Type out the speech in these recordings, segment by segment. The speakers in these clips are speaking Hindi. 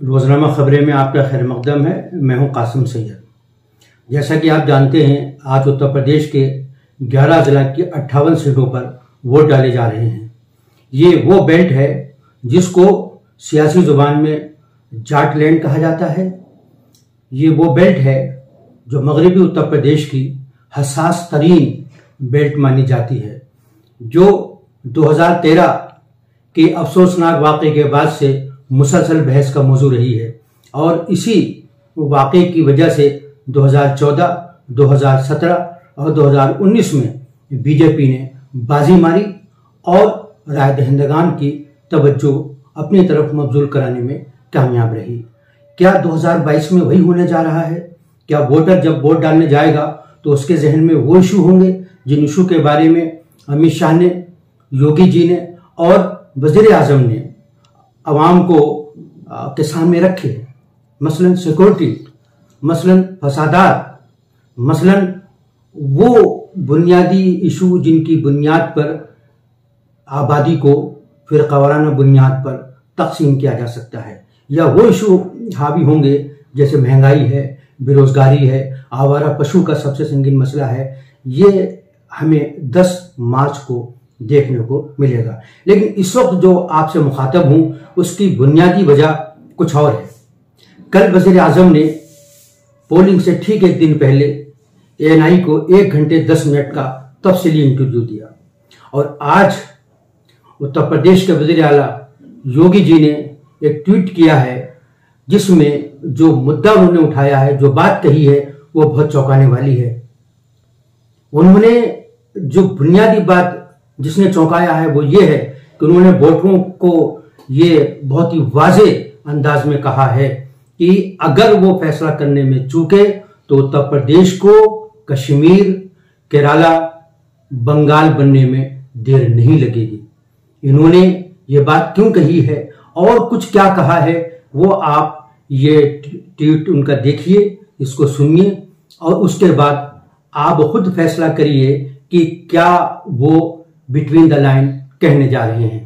रोजनामा खबरें में आपका खैर मकदम है। मैं हूं कासिम सैयद। जैसा कि आप जानते हैं, आज उत्तर प्रदेश के 11 जिला की 58 सीटों पर वोट डाले जा रहे हैं। ये वो बेल्ट है जिसको सियासी जुबान में जाट लैंड कहा जाता है। ये वो बेल्ट है जो मगरबी उत्तर प्रदेश की हसास तरीन बेल्ट मानी जाती है, जो 2013 के अफसोसनाक वाक़े के बाद से मुसलसल बहस का मौजू रही है और इसी वाक़े की वजह से 2014, 2017 और 2019 में बीजेपी ने बाजी मारी और राय दहिंदगान की तवज्जो अपनी तरफ मबजूल कराने में कामयाब रही। क्या 2022 में वही होने जा रहा है? क्या वोटर जब वोट डालने जाएगा तो उसके जहन में वो इशू होंगे जिन इशू के बारे में अमित शाह ने, योगी जी ने और वजीर आजम ने अवाम को के सामने रखे? मसलन सिक्योरिटी, मसलन फसादात, मसलन वो बुनियादी इशू जिनकी बुनियाद पर आबादी को फिरकावाराना बुनियाद पर तकसीम किया जा सकता है, या वो इशू हावी होंगे जैसे महंगाई है, बेरोजगारी है, आवारा पशु का सबसे संगीन मसला है। ये हमें 10 मार्च को देखने को मिलेगा। लेकिन इस वक्त जो आपसे मुखातब हूं उसकी बुनियादी वजह कुछ और है। कल वजीर आजम ने पोलिंग से ठीक एक दिन पहले ANI को 1 घंटे 10 मिनट का तफसीली इंटरव्यू दिया और आज उत्तर प्रदेश के वजीर आला योगी जी ने एक ट्वीट किया है जिसमें जो मुद्दा उन्होंने उठाया है, जो बात कही है, वो बहुत चौंकाने वाली है। उन्होंने जो बुनियादी बात जिसने चौंकाया है वो ये है कि उन्होंने वोटरों को ये बहुत ही वाजे अंदाज में कहा है कि अगर वो फैसला करने में चूके तो उत्तर प्रदेश को कश्मीर, केरला, बंगाल बनने में देर नहीं लगेगी। इन्होंने ये बात क्यों कही है और कुछ क्या कहा है, वो आप ये ट्वीट उनका देखिए, इसको सुनिए और उसके बाद आप खुद फैसला करिए कि क्या वो बिटवीन द लाइन कहने जा रहे हैं।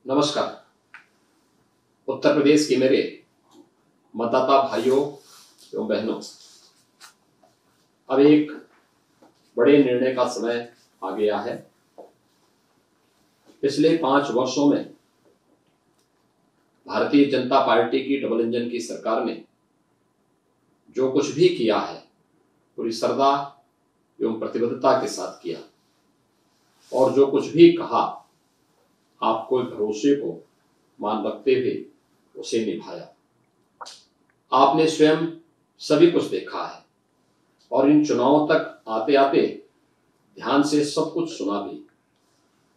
नमस्कार। उत्तर प्रदेश के मेरे मतदाता भाइयों एवं बहनों, अब एक बड़े निर्णय का समय आ गया है। पिछले 5 वर्षों में भारतीय जनता पार्टी की डबल इंजन की सरकार ने जो कुछ भी किया है पूरी श्रद्धा एवं प्रतिबद्धता के साथ किया और जो कुछ भी कहा आपको भरोसे को मान रखते हुए उसे निभाया। आपने स्वयं सभी कुछ देखा है और इन चुनावों तक आते आते ध्यान से सब कुछ सुना भी।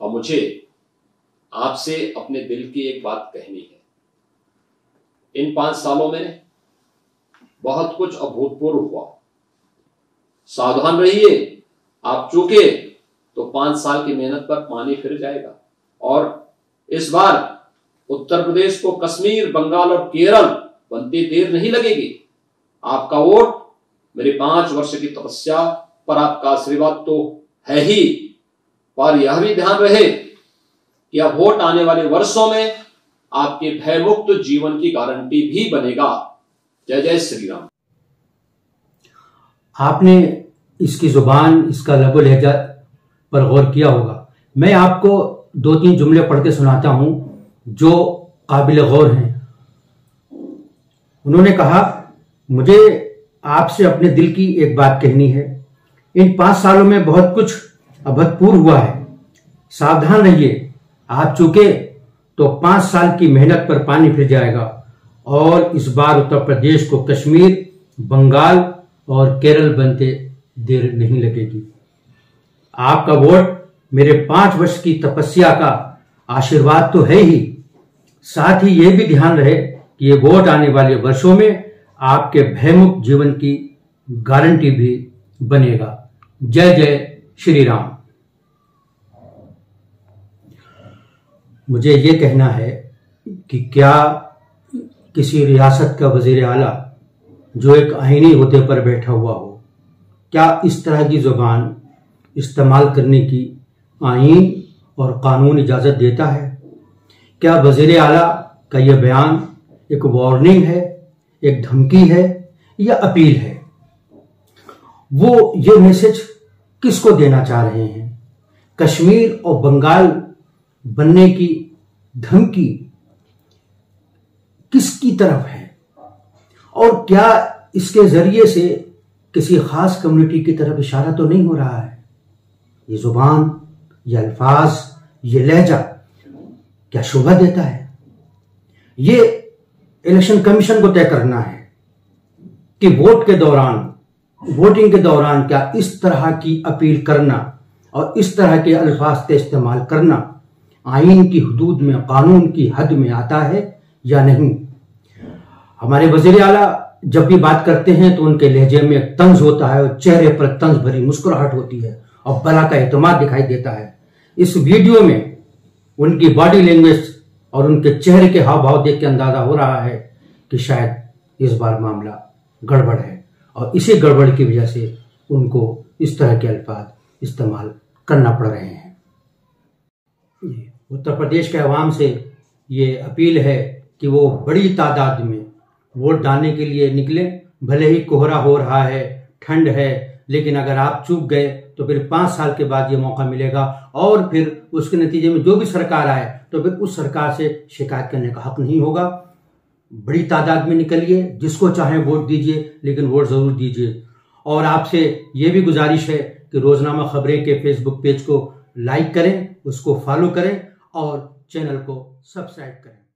और मुझे आपसे अपने दिल की एक बात कहनी है। इन 5 सालों में बहुत कुछ अभूतपूर्व हुआ। सावधान रहिए, आप चूके तो 5 साल की मेहनत पर पानी फिर जाएगा। और इस बार उत्तर प्रदेश को कश्मीर, बंगाल और केरल बनते देर नहीं लगेगी। आपका वोट मेरे 5 वर्ष की तपस्या पर आपका आशीर्वाद तो है ही, पर यह भी ध्यान रहे कि अब वोट आने वाले वर्षों में आपके भयमुक्त जीवन की गारंटी भी बनेगा। जय जय श्री राम। आपने इसकी जुबान, इसका लबो लहजा पर गौर किया होगा। मैं आपको 2-3 जुमले पढ़ के सुनाता हूं जो काबिल गौर हैं। उन्होंने कहा, मुझे आपसे अपने दिल की एक बात कहनी है। इन 5 सालों में बहुत कुछ अभूतपूर्व हुआ है। सावधान रहिए, आप चूके तो 5 साल की मेहनत पर पानी फिर जाएगा और इस बार उत्तर प्रदेश को कश्मीर, बंगाल और केरल बनते देर नहीं लगेगी। आपका वोट मेरे 5 वर्ष की तपस्या का आशीर्वाद तो है ही, साथ ही यह भी ध्यान रहे कि ये वोट आने वाले वर्षों में आपके भयमुक्त जीवन की गारंटी भी बनेगा। जय जय श्री राम। मुझे ये कहना है कि क्या किसी रियासत का वजीर आला जो एक आईनी ओहदे पर बैठा हुआ हो, क्या इस तरह की जुबान इस्तेमाल करने की आईन और कानून इजाजत देता है? क्या वजीर आला का यह बयान एक वार्निंग है, एक धमकी है या अपील है? वो ये मैसेज किसको देना चाह रहे हैं? कश्मीर और बंगाल बनने की धमकी किसकी तरफ है? और क्या इसके जरिए से किसी खास कम्युनिटी की तरफ इशारा तो नहीं हो रहा है? ये जुबान, ये अल्फाज, ये लहजा क्या शोभा देता है? ये इलेक्शन कमीशन को तय करना है कि वोटिंग के दौरान क्या इस तरह की अपील करना और इस तरह के अल्फाज का इस्तेमाल करना आईन की हुदूद में, कानून की हद में आता है या नहीं। हमारे वजीर आला जब भी बात करते हैं तो उनके लहजे में एक तंज होता है और चेहरे पर तंज भरी मुस्कुराहट होती है और बला का एतमाद दिखाई देता है। इस वीडियो में उनकी बॉडी लैंग्वेज और उनके चेहरे के हाव भाव देख के अंदाजा हो रहा है कि शायद इस बार मामला गड़बड़ है और इसी गड़बड़ की वजह से उनको इस तरह के अल्फाज इस्तेमाल करना पड़ रहे हैं। उत्तर प्रदेश के अवाम से ये अपील है कि वो बड़ी तादाद में वोट डालने के लिए निकले। भले ही कोहरा हो रहा है, ठंड है, लेकिन अगर आप चूक गए तो फिर 5 साल के बाद ये मौका मिलेगा और फिर उसके नतीजे में जो भी सरकार आए तो फिर उस सरकार से शिकायत करने का हक नहीं होगा। बड़ी तादाद में निकलिए, जिसको चाहे वोट दीजिए, लेकिन वोट जरूर दीजिए। और आपसे ये भी गुजारिश है कि रोजनामा खबरें के फेसबुक पेज को लाइक करें, उसको फॉलो करें और चैनल को सब्सक्राइब करें।